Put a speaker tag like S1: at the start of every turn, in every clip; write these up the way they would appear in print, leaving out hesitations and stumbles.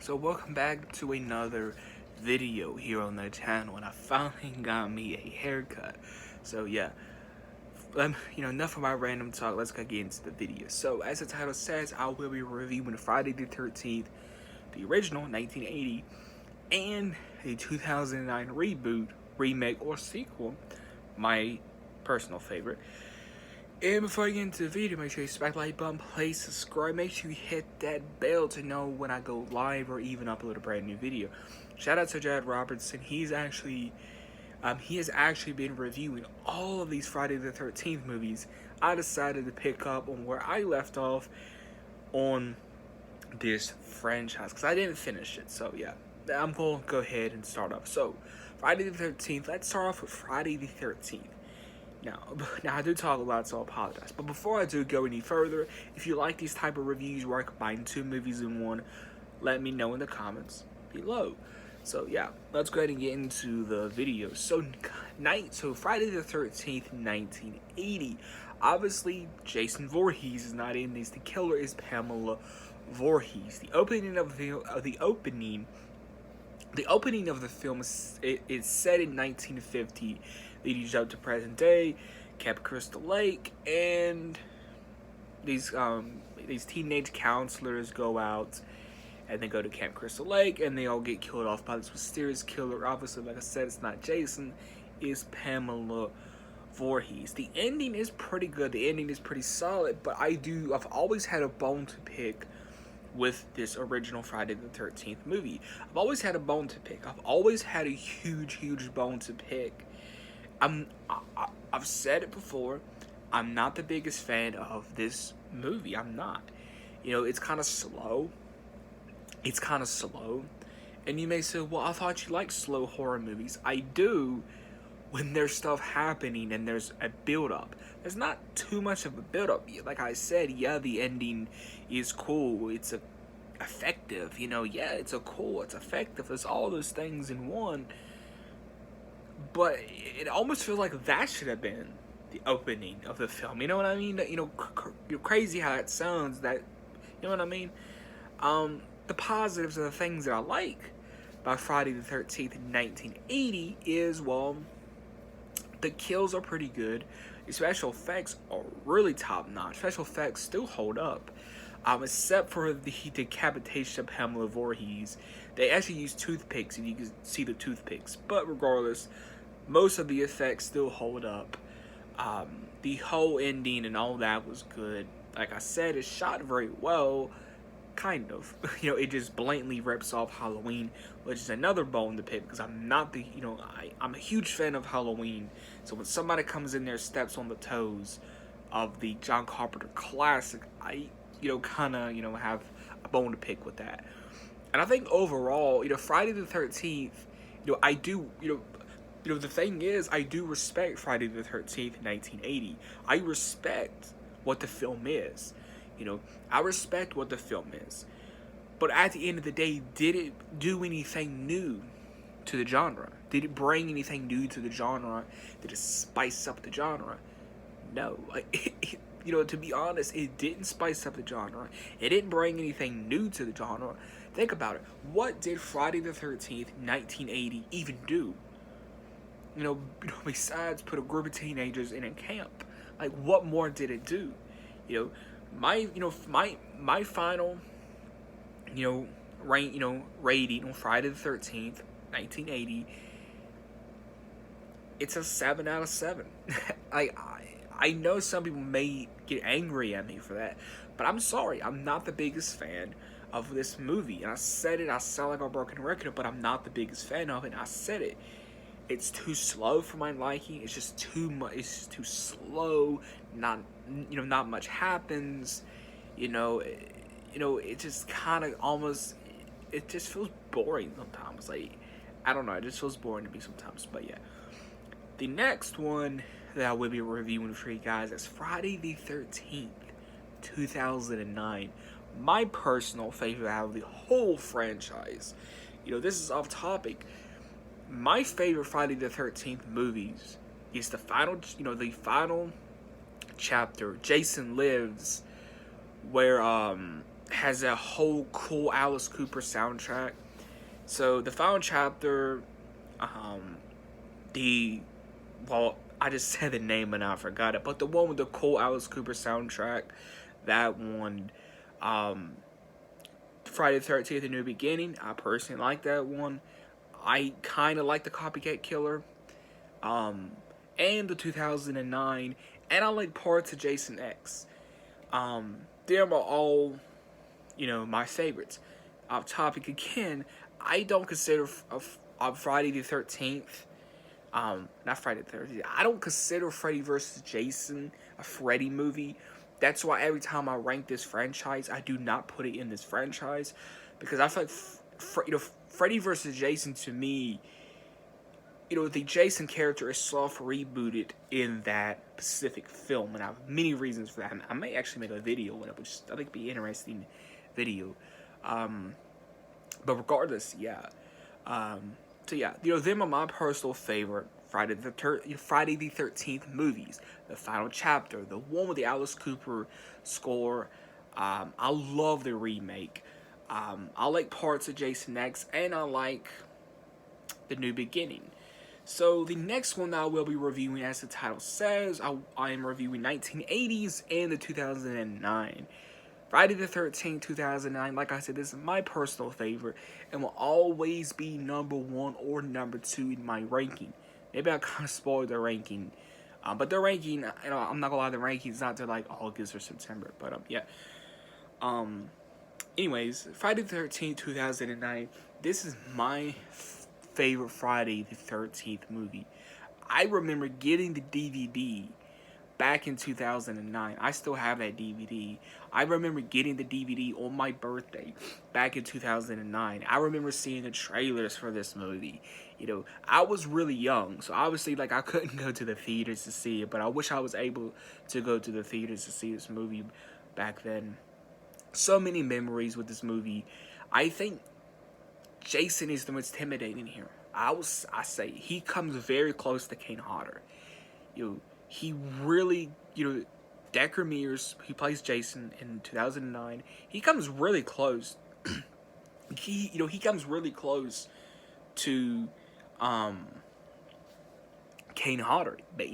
S1: So welcome back to another video here on the channel, and I finally got me a haircut. So yeah, enough of my random talk. Let's get into the video. So as the title says, I will be reviewing Friday the 13th, the original 1980, and the 2009 reboot, remake, or sequel, my personal favorite. And before I get into the video, make sure you smack the like button, play, subscribe, make sure you hit that bell to know when I go live or even upload a brand new video. Shout out to Jared Robertson. He has actually been reviewing all of these Friday the 13th movies. I decided to pick up on where I left off on this franchise because I didn't finish it. So yeah, I'm going to go ahead and start off. So Friday the 13th, let's start off with Friday the 13th. Now I do talk a lot, so I apologize. But before I do go any further, if you like these type of reviews where I combine two movies in one, let me know in the comments below. So yeah, let's go ahead and get into the video. So Friday the 13th, 1980. Obviously, Jason Voorhees is not in this. The killer is Pamela Voorhees. The opening of the film is set in 1950. Leading up to present day, Camp Crystal Lake, and these teenage counselors go out and they go to Camp Crystal Lake and they all get killed off by this mysterious killer. Obviously, like I said, it's not Jason, it's Pamela Voorhees. The ending is pretty good. The ending is pretty solid, but I've always had a bone to pick with this original Friday the 13th movie. I've always had a bone to pick. I've always had a huge bone to pick. I've said it before, I'm not the biggest fan of this movie. I'm not. It's kind of slow. And you may say, well, I thought you liked slow horror movies. I do when there's stuff happening and there's a build-up. There's not too much of a build-up. Like I said, yeah, the ending is cool. It's effective. Yeah, it's effective. There's all those things in one. But it almost feels like that should have been the opening of the film. You know what I mean? You're crazy how that sounds. You know what I mean? The positives of the things that I like by Friday the 13th in 1980 is, well, the kills are pretty good. The special effects are really top-notch. Special effects still hold up. Except for the decapitation of Pamela Voorhees. They actually use toothpicks, and you can see the toothpicks. But regardless, most of the effects still hold up. The whole ending and all that was good. Like I said, it's shot very well. Kind of. It just blatantly rips off Halloween, which is another bone to pick because I'm not the, I'm a huge fan of Halloween. So when somebody comes in there, steps on the toes of the John Carpenter classic, I kind of, have a bone to pick with that. And I think overall, Friday the 13th, I do, the thing is, I do respect Friday the 13th, 1980. I respect what the film is. I respect what the film is. But at the end of the day, did it do anything new to the genre? Did it bring anything new to the genre? Did it spice up the genre? No. To be honest, it didn't spice up the genre. It didn't bring anything new to the genre. Think about it. What did Friday the 13th, 1980 even do? Besides put a group of teenagers in a camp. Like, what more did it do? My final, rating on Friday the 13th, 1980, it's a 7 out of 7. I know some people may get angry at me for that, but I'm sorry. I'm not the biggest fan of this movie. And I said it, I sound like a broken record, but I'm not the biggest fan of it. And I said it. It's too slow for my liking. It's just too much. It's just too slow. Not much happens. It just kind of almost. It just feels boring sometimes. Like, I don't know. It just feels boring to me sometimes. But yeah, the next one that I will be reviewing for you guys is Friday the 13th, 2009. My personal favorite out of the whole franchise. This is off topic. My favorite Friday the 13th movies is the final chapter, Jason Lives, where has a whole cool Alice Cooper soundtrack. So the final chapter, um, the well, I just said the name and I forgot it, but the one with the cool Alice Cooper soundtrack, that one, um, Friday the 13th: A New Beginning. I personally like that one. I kind of like the Copycat Killer, um, and the 2009, and I like parts of Jason X. Them are all, my favorites. Off topic again, I don't consider Friday the 13th, not Friday the 13th. I don't consider Freddy versus Jason a Freddy movie. That's why every time I rank this franchise, I do not put it in this franchise, because I feel like Freddy versus Jason, to me, the Jason character is soft rebooted in that specific film, and I have many reasons for that. I may actually make a video on it, which I think would be an interesting video. But regardless, yeah. So yeah, them are my personal favorite Friday the 13th movies. The final chapter, the one with the Alice Cooper score. I love the remake. I like parts of Jason X, and I like The New Beginning. So the next one that I will be reviewing, as the title says, I am reviewing 1980s and the 2009. Friday the 13th, 2009, like I said, this is my personal favorite and will always be number 1 or number 2 in my ranking. Maybe I kind of spoiled the ranking. But the ranking, I'm not gonna lie, the ranking is not to like August or September. But yeah. Anyways, Friday the 13th, 2009, this is my favorite Friday the 13th movie. I remember getting the DVD back in 2009. I still have that DVD. I remember getting the DVD on my birthday back in 2009. I remember seeing the trailers for this movie. I was really young, so obviously, like, I couldn't go to the theaters to see it, but I wish I was able to go to the theaters to see this movie back then. So many memories with this movie. I think Jason is the most intimidating here. I say he comes very close to Kane Hodder. He really, Decker Mears, he plays Jason in 2009. He comes really close. he comes really close to Kane Hodder. But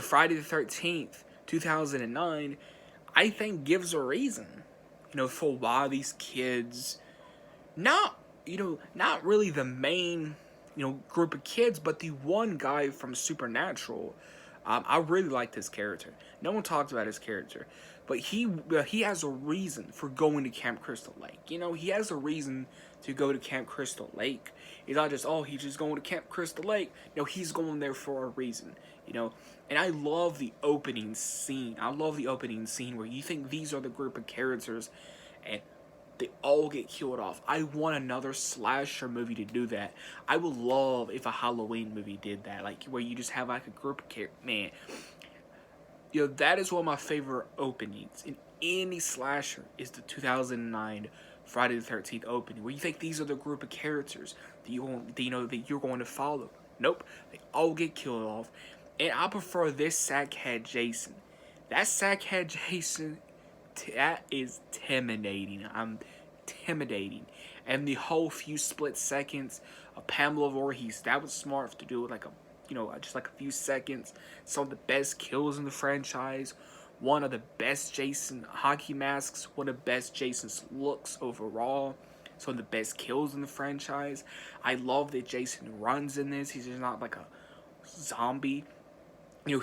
S1: Friday the 13th, 2009, I think gives a reason, for why these kids, not really the main, group of kids, but the one guy from Supernatural. I really liked his character. No one talks about his character, but he has a reason for going to Camp Crystal Lake. He has a reason to go to Camp Crystal Lake. He's not just, he's just going to Camp Crystal Lake. No, he's going there for a reason. And I love the opening scene. I love the opening scene where you think these are the group of characters, and they all get killed off. I want another slasher movie to do that. I would love if a Halloween movie did that, like where you just have like a group of characters. Man, that is one of my favorite openings in any slasher, is the 2009 Friday the 13th opening, where you think these are the group of characters that you're going to follow. Nope, they all get killed off, and I prefer this sackhead Jason. That sackhead Jason, that is intimidating. I'm intimidating. And the whole few split seconds of Pamela Voorhees, that was smart to do it like just like a few seconds. Some of the best kills in the franchise. One of the best Jason hockey masks. One of the best Jason's looks overall. Some of the best kills in the franchise. I love that Jason runs in this. He's just not like a zombie.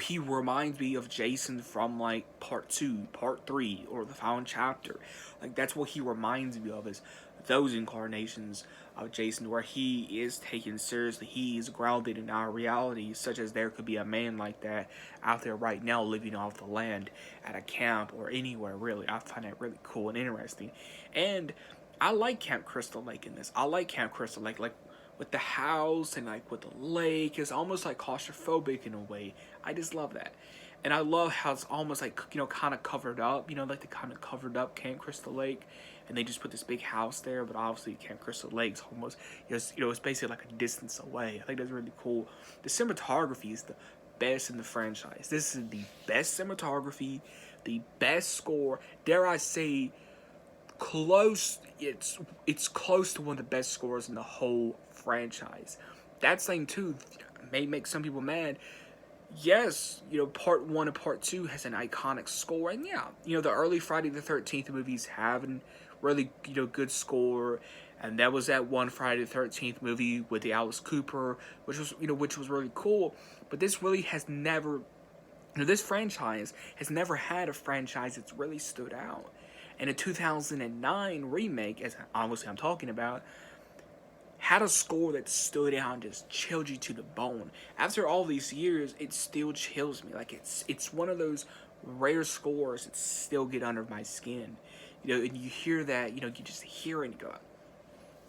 S1: He reminds me of Jason from, like, part 2, part 3, or the final chapter. Like, that's what he reminds me of, is those incarnations of Jason, where he is taken seriously. He is grounded in our reality, such as there could be a man like that out there right now living off the land at a camp or anywhere, really. I find that really cool and interesting. And I like Camp Crystal Lake in this. I like Camp Crystal Lake, like, with the house and like with the lake. It's almost like claustrophobic in a way. I just love that. And I love how it's almost like, kind of covered up, like they kind of covered up Camp Crystal Lake, and they just put this big house there, but obviously Camp Crystal Lake's almost, it's basically like a distance away. I think that's really cool. The cinematography is the best in the franchise. This is the best cinematography, the best score, dare I say, close. It's close to one of the best scores in the whole franchise. That thing too may make some people mad. Yes, part one and part two has an iconic score, and yeah, the early Friday the 13th movies have a really good score, and that was that one Friday the 13th movie with the Alice Cooper, which was really cool. But this really has never, this franchise has never had a franchise that's really stood out. And the 2009 remake, as obviously I'm talking about, had a score that stood out and just chilled you to the bone. After all these years, it still chills me. Like it's one of those rare scores that still get under my skin. And you hear that, you just hear it and go,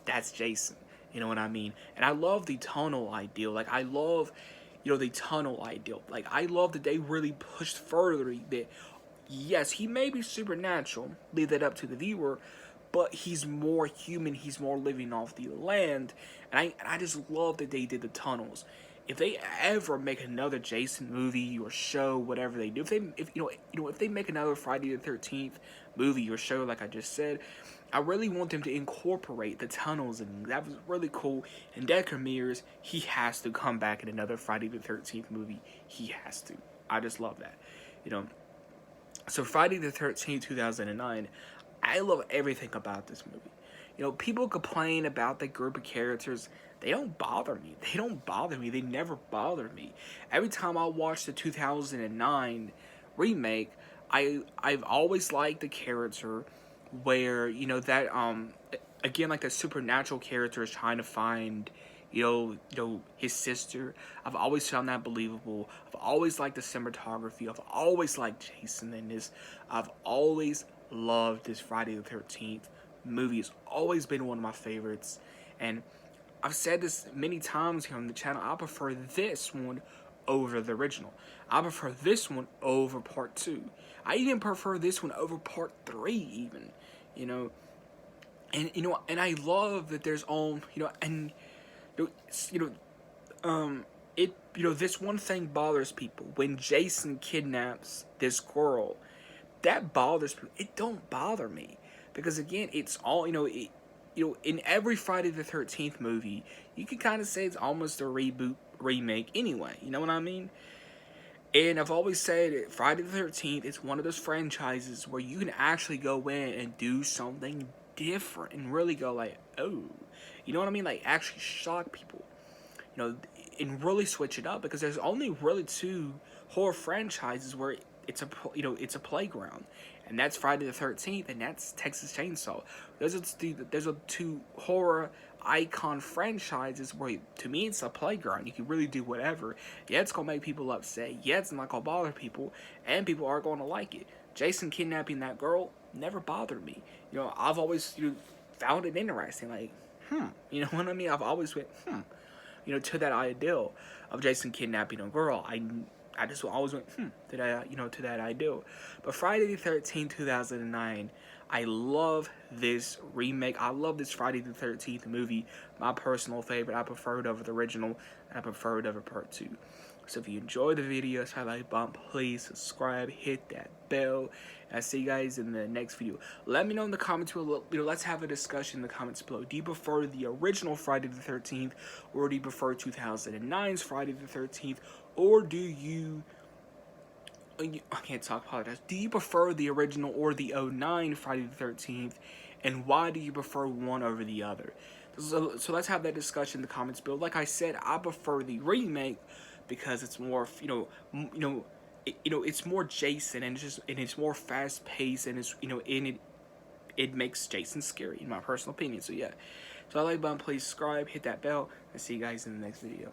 S1: that's Jason. You know what I mean? And I love the tonal ideal. Like I love, the tonal ideal. Like I love that they really pushed further that yes, he may be supernatural, leave that up to the viewer, but he's more human, he's more living off the land, and I just love that they did the tunnels. If they ever make another Jason movie or show, whatever they do, if they make another Friday the 13th movie or show, like I just said, I really want them to incorporate the tunnels, and that was really cool. And Decker Mears, he has to come back in another Friday the 13th movie. He has to. I just love that, So Friday the 13th, 2009, I love everything about this movie. People complain about the group of characters. They don't bother me. They never bothered me. Every time I watch the 2009 remake, I've always liked the character where, that, again, like the supernatural character is trying to find, his sister. I've always found that believable. I've always liked the cinematography. I've always liked Jason in this. I've always loved this Friday the 13th movie. It's always been one of my favorites, and I've said this many times here on the channel. I prefer this one over the original. I prefer this one over part 2. I even prefer this one over part 3 even, and I love that there's this one thing bothers people. When Jason kidnaps this girl, that bothers people. It don't bother me, because again, it's all, in every Friday the 13th movie, you can kind of say it's almost a remake anyway, you know what I mean? And I've always said that Friday the 13th is one of those franchises where you can actually go in and do something different and really go like, oh, you know what I mean? Like actually shock people, and really switch it up, because there's only really 2 horror franchises where it's a playground, and that's Friday the 13th, and that's Texas Chainsaw. Those are 2 horror icon franchises where, to me, it's a playground. You can really do whatever. Yeah, it's gonna make people upset. Yeah, it's not gonna bother people, and people are gonna like it. Jason kidnapping that girl never bothered me. I've always found it interesting. Like, you know what I mean? I've always went, to that ideal of Jason kidnapping a girl. I just always went, to that ideal. But Friday the 13th, 2009, I love this remake. I love this Friday the 13th movie. My personal favorite. I prefer it over the original, and I prefer it over part 2. So if you enjoyed the video, hit that like button, please subscribe, hit that bell, and I'll see you guys in the next video. Let me know in the comments below. Let's have a discussion in the comments below. Do you prefer the original Friday the 13th, or do you prefer 2009's Friday the 13th, or do you... I can't talk, apologize. Do you prefer the original or the 09 Friday the 13th, and why do you prefer one over the other? So let's have that discussion in the comments below. Like I said, I prefer the remake because it's more, it's more Jason, and it's more fast paced, and it's, it makes Jason scary in my personal opinion. So yeah, so I like button, please subscribe, hit that bell, and see you guys in the next video.